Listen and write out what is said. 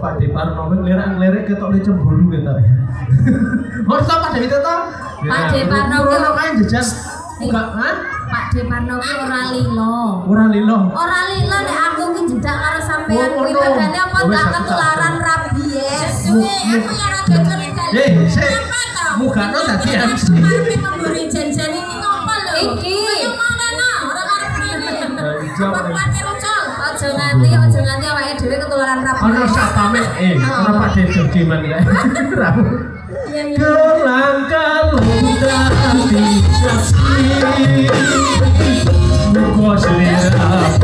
Pak Deparno nglirik ketok cemburu gitu. Masa Pak Dewi itu toh? Pak Deparno ki ora main jajan. Enggak, Pak Deparno ki ora lilo. Ora lilo. Ora lilo nek aku ki jedak karo sampean kuwi regane apa tak ketularan rabies. Aku ya ora jajan iki. Mugano dadi MC. Memberi janjian iki ngopo lho? Iki. Ora marep Aja nganti awake dhewe ketularan rabies. Ana satame ora padhe jogeman kae. Gelang kalung dadi saksi. Muga seliramu